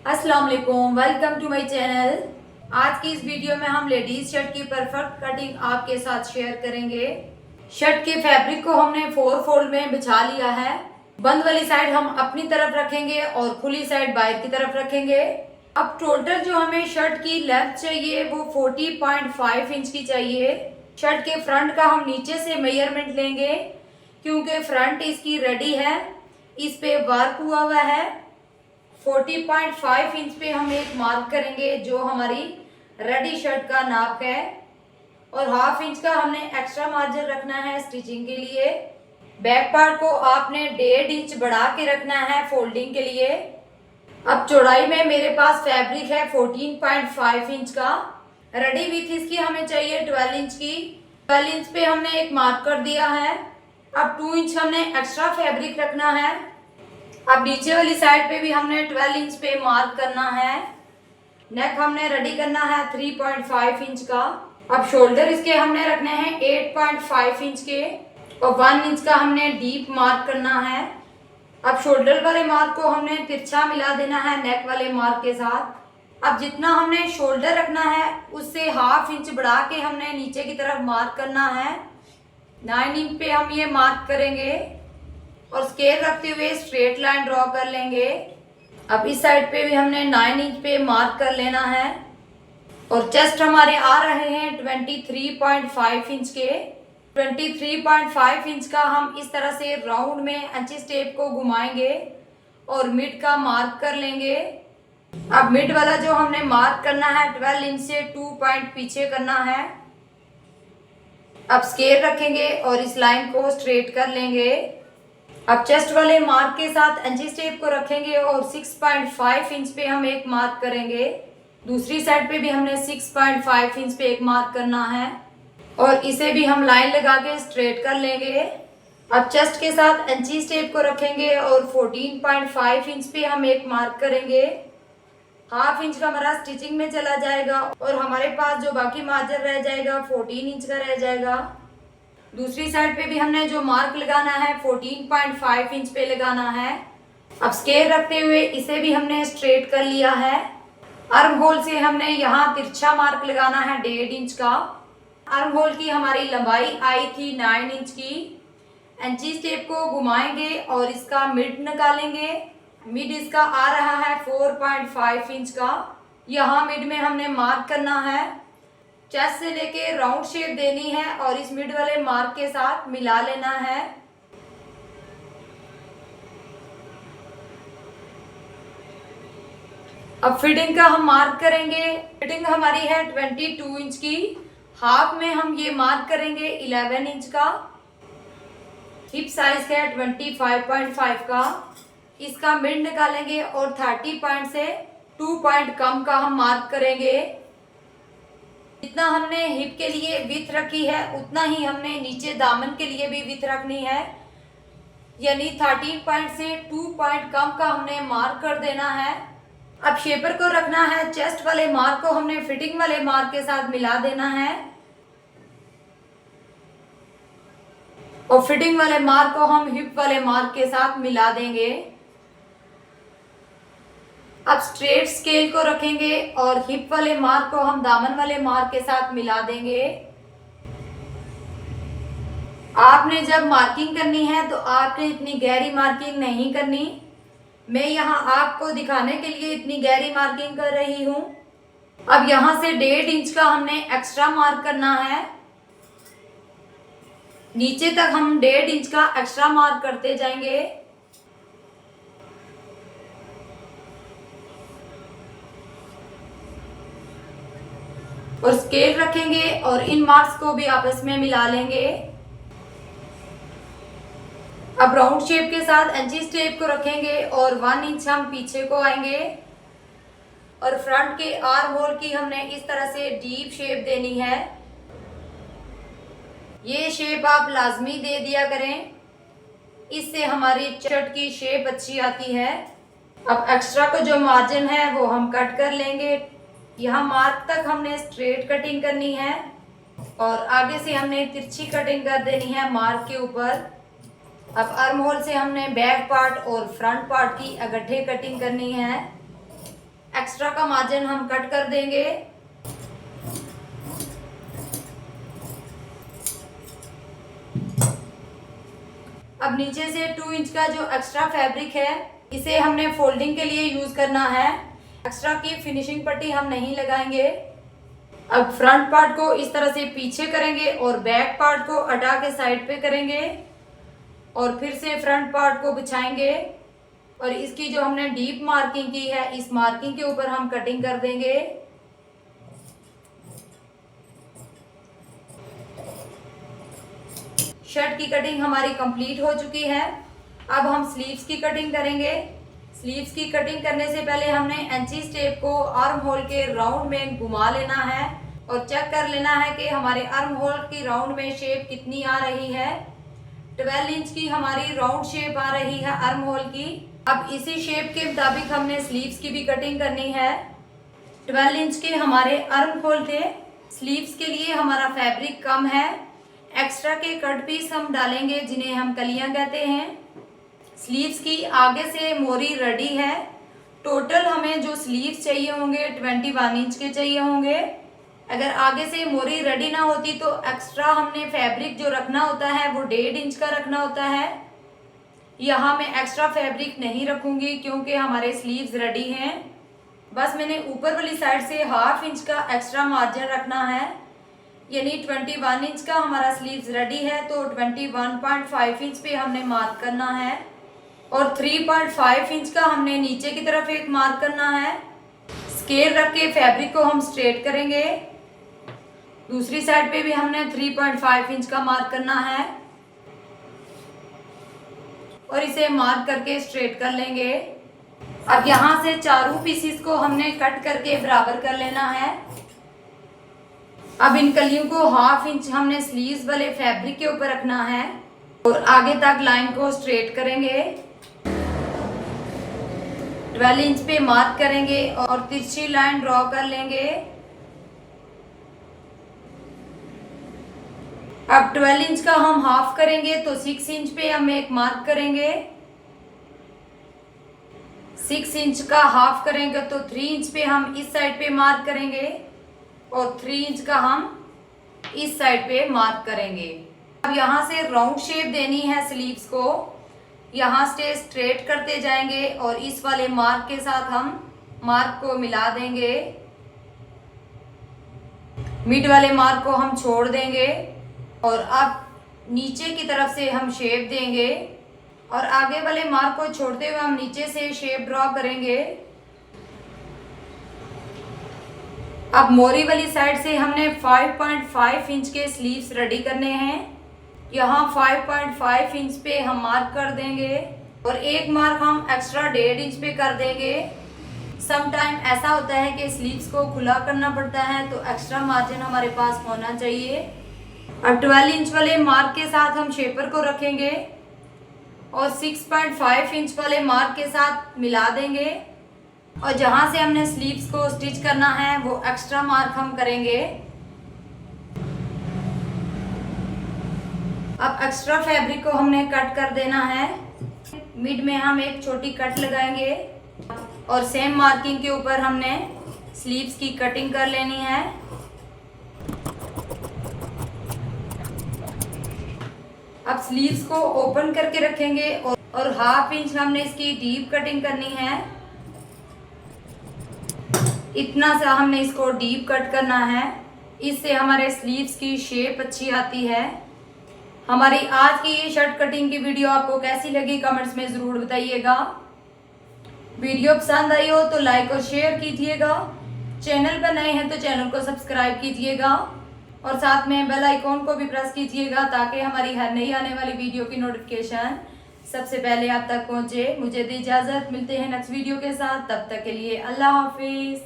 अस्सलाम वालेकुम, welcome to my channel. आज की इस वीडियो में हम लेडीज शर्ट की परफेक्ट कटिंग आपके साथ शेयर करेंगे। शर्ट के फैब्रिक को हमने 4 फोल्ड में बिछा लिया है। बंद वाली साइड हम अपनी तरफ रखेंगे और खुली साइड बाहर की तरफ रखेंगे। अब टोटल जो हमें शर्ट की लेंथ चाहिए वो 40.5 इंच की चाहिए। शर्ट के फ्रंट का हम नीचे से मेजरमेंट लेंगे क्योंकि फ्रंट इसकी रेडी है, इस पे वर्क हुआ है। 40.5 इंच पे हम एक मार्क करेंगे जो हमारी रेडी शर्ट का नाप है, और हाफ इंच का हमने एक्स्ट्रा मार्जिन रखना है स्टिचिंग के लिए। बैक पार्ट को आपने 1.5 इंच बढ़ा के रखना है फोल्डिंग के लिए। अब चौड़ाई में मेरे पास फैब्रिक है 14.5 इंच का। रेडी विथ इसकी हमें चाहिए 12 इंच की। 12 इंच पे हमने एक मार्क कर दिया है। अब 2 इंच हमने एक्स्ट्रा फैब्रिक रखना है। अब नीचे वाली साइड पे भी हमने 12 इंच पे मार्क करना है। नेक हमने रेडी करना है 3.5 इंच का। अब शोल्डर इसके हमने रखने हैं 8.5 इंच के, और 1 इंच का हमने डीप मार्क करना है। अब शोल्डर वाले मार्क को हमने तिरछा मिला देना है नेक वाले मार्क के साथ। अब जितना हमने शोल्डर रखना है उससे हाफ इंच बढ़ा के हमने नीचे की तरफ मार्क करना है। 9 इंच पे हम ये मार्क करेंगे और स्केल रखते हुए स्ट्रेट लाइन ड्रॉ कर लेंगे। अब इस साइड पे भी हमने 9 इंच पे मार्क कर लेना है, और चेस्ट हमारे आ रहे हैं 23.5 इंच के। 23.5 इंच का हम इस तरह से राउंड में अंची टेप को घुमाएंगे और मिड का मार्क कर लेंगे। अब मिड वाला जो हमने मार्क करना है 12 इंच से 2 पॉइंट पीछे करना है। अब स्केल रखेंगे और इस लाइन को स्ट्रेट कर लेंगे। अब चेस्ट वाले मार्क के साथ अंची टेप को रखेंगे और 6.5 इंच पे हम एक मार्क करेंगे। दूसरी साइड पे भी हमने 6.5 इंच पे एक मार्क करना है, और इसे भी हम लाइन लगा के स्ट्रेट कर लेंगे। अब चेस्ट के साथ अंची टेप को रखेंगे और 14.5 इंच पे हम एक मार्क करेंगे। हाफ इंच का हमारा स्टिचिंग में चला जाएगा और हमारे पास जो बाकी मार्जिन रह जाएगा 14 इंच का रह जाएगा। दूसरी साइड पे भी हमने जो मार्क लगाना है 14.5 इंच पे लगाना है। अब स्केल रखते हुए इसे भी हमने स्ट्रेट कर लिया है। आर्म होल से हमने यहाँ तिरछा मार्क लगाना है 1.5 इंच का। आर्म होल की हमारी लंबाई आई थी 9 इंच की। इंची टेप को घुमाएंगे और इसका मिड निकालेंगे। मिड इसका आ रहा है 4.5 इंच का। यहाँ मिड में हमने मार्क करना है। चेस्ट से लेके राउंड शेप देनी है और इस मिड वाले मार्क के साथ मिला लेना है। अब फिटिंग का हम मार्क करेंगे। फिटिंग हमारी है 22 इंच की। हाफ में हम ये मार्क करेंगे 11 इंच का। हिप साइज है 25.5 का। इसका मिड निकालेंगे और 30 पॉइंट से 2 पॉइंट कम का हम मार्क करेंगे। जितना हमने हिप के लिए विड्थ रखी है उतना ही हमने नीचे दामन के लिए भी विड्थ रखनी है, यानी 13 पॉइंट से 2 पॉइंट कम का हमने मार्क कर देना है। अब शेपर को रखना है। चेस्ट वाले मार्क को हमने फिटिंग वाले मार्क के साथ मिला देना है, और फिटिंग वाले मार्क को हम हिप वाले मार्क के साथ मिला देंगे। अब स्ट्रेट स्केल को रखेंगे और हिप वाले मार्क को हम दामन वाले मार्क के साथ मिला देंगे। आपने जब मार्किंग करनी है तो आपने इतनी गहरी मार्किंग नहीं करनी। मैं यहाँ आपको दिखाने के लिए इतनी गहरी मार्किंग कर रही हूँ। अब यहाँ से 1.5 इंच का हमने एक्स्ट्रा मार्क करना है। नीचे तक हम 1.5 इंच का एक्स्ट्रा मार्क करते जाएंगे। और स्केल रखेंगे और इन मार्क्स को भी आपस में मिला लेंगे। अब राउंड शेप के साथ इंची टेप को रखेंगे और 1 इंच हम पीछे को आएंगे, और फ्रंट के आर्म होल की हमने इस तरह से डीप शेप देनी है। ये शेप आप लाजमी दे दिया करें, इससे हमारी शर्ट की शेप अच्छी आती है। अब एक्स्ट्रा को जो मार्जिन है वो हम कट कर लेंगे। यहाँ मार्क तक हमने स्ट्रेट कटिंग करनी है और आगे से हमने तिरछी कटिंग कर देनी है मार्क के ऊपर। अब आर्म होल से हमने बैक पार्ट और फ्रंट पार्ट की इकट्ठे कटिंग करनी है। एक्स्ट्रा का मार्जिन हम कट कर देंगे। अब नीचे से 2 इंच का जो एक्स्ट्रा फैब्रिक है इसे हमने फोल्डिंग के लिए यूज करना है। एक्स्ट्रा की फिनिशिंग पट्टी हम नहीं लगाएंगे। अब फ्रंट पार्ट को इस तरह से पीछे करेंगे और बैक पार्ट को हटा के साइड पे करेंगे और फिर से फ्रंट पार्ट को बिछाएंगे और इसकी जो हमने डीप मार्किंग की है इस मार्किंग के ऊपर हम कटिंग कर देंगे। शर्ट की कटिंग हमारी कंप्लीट हो चुकी है। अब हम स्लीव्स की कटिंग करेंगे। स्लीव्स की कटिंग करने से पहले हमने इंचीज टेप को आर्म होल के राउंड में घुमा लेना है और चेक कर लेना है कि हमारे आर्म होल की राउंड में शेप कितनी आ रही है। 12 इंच की हमारी राउंड शेप आ रही है आर्म होल की। अब इसी शेप के मुताबिक हमने स्लीव्स की भी कटिंग करनी है। 12 इंच के हमारे आर्म होल थे। स्लीव्स के लिए हमारा फैब्रिक कम है। एक्स्ट्रा के कट पीस हम डालेंगे जिन्हें हम कलियां कहते हैं। स्लीव्स की आगे से मोरी रेडी है। टोटल हमें जो स्लीव्स चाहिए होंगे 21 इंच के चाहिए होंगे। अगर आगे से मोरी रेडी ना होती तो एक्स्ट्रा हमने फैब्रिक जो रखना होता है वो 1.5 इंच का रखना होता है। यहाँ मैं एक्स्ट्रा फैब्रिक नहीं रखूंगी क्योंकि हमारे स्लीव्स रेडी हैं। बस मैंने ऊपर वाली साइड से 1/2 इंच का एक्स्ट्रा मार्जिन रखना है, यानी 21 इंच का हमारा स्लीव्स रेडी है तो 21.5 इंच पे हमने मार्क करना है और 3.5 इंच का हमने नीचे की तरफ एक मार्क करना है। स्केल रख के फैब्रिक को हम स्ट्रेट करेंगे। दूसरी साइड पे भी हमने 3.5 इंच का मार्क करना है और इसे मार्क करके स्ट्रेट कर लेंगे। अब यहाँ से चारों पीसीस को हमने कट करके बराबर कर लेना है। अब इन कलियों को 1/2 इंच हमने स्लीव्स वाले फैब्रिक के ऊपर रखना है और आगे तक लाइन को स्ट्रेट करेंगे। 12 इंच पे मार्क करेंगे और तिरछी लाइन ड्रॉ कर लेंगे। अब 12 इंच का हम हाफ करेंगे तो 6 इंच पे हम एक मार्क करेंगे। 6 इंच का हाफ करेंगे तो 3 इंच पे हम इस साइड पे मार्क करेंगे और 3 इंच का हम इस साइड पे मार्क करेंगे। अब यहाँ से राउंड शेप देनी है स्लीव्स को। यहाँ से स्ट्रेट करते जाएंगे और इस वाले मार्क के साथ हम मार्क को मिला देंगे। मिड वाले मार्क को हम छोड़ देंगे और अब नीचे की तरफ से हम शेप देंगे और आगे वाले मार्क को छोड़ते हुए हम नीचे से शेप ड्रॉ करेंगे। अब मोरी वाली साइड से हमने 5.5 इंच के स्लीव्स रेडी करने हैं। यहाँ 5.5 इंच पे हम मार्क कर देंगे और एक मार्क हम एक्स्ट्रा 1.5 इंच पे कर देंगे। सम टाइम ऐसा होता है कि स्लीव्स को खुला करना पड़ता है तो एक्स्ट्रा मार्जिन हमारे पास होना चाहिए। अब 12 इंच वाले मार्क के साथ हम शेपर को रखेंगे और 6.5 इंच वाले मार्क के साथ मिला देंगे और जहाँ से हमने स्लीव्स को स्टिच करना है वो एक्स्ट्रा मार्क हम करेंगे। अब एक्स्ट्रा फैब्रिक को हमने कट कर देना है। मिड में हम एक छोटी कट लगाएंगे और सेम मार्किंग के ऊपर हमने स्लीव्स की कटिंग कर लेनी है। अब स्लीव्स को ओपन करके रखेंगे और 1/2 इंच हमने इसकी डीप कटिंग करनी है। इतना सा हमने इसको डीप कट करना है, इससे हमारे स्लीव्स की शेप अच्छी आती है। हमारी आज की ये शर्ट कटिंग की वीडियो आपको कैसी लगी कमेंट्स में ज़रूर बताइएगा। वीडियो पसंद आई हो तो लाइक और शेयर कीजिएगा। चैनल पर नए हैं तो चैनल को सब्सक्राइब कीजिएगा और साथ में बेल आइकॉन को भी प्रेस कीजिएगा ताकि हमारी हर नई आने वाली वीडियो की नोटिफिकेशन सबसे पहले आप तक पहुंचे। मुझे दी इजाज़त, मिलते हैं नेक्स्ट वीडियो के साथ। तब तक के लिए अल्लाह हाफिज़।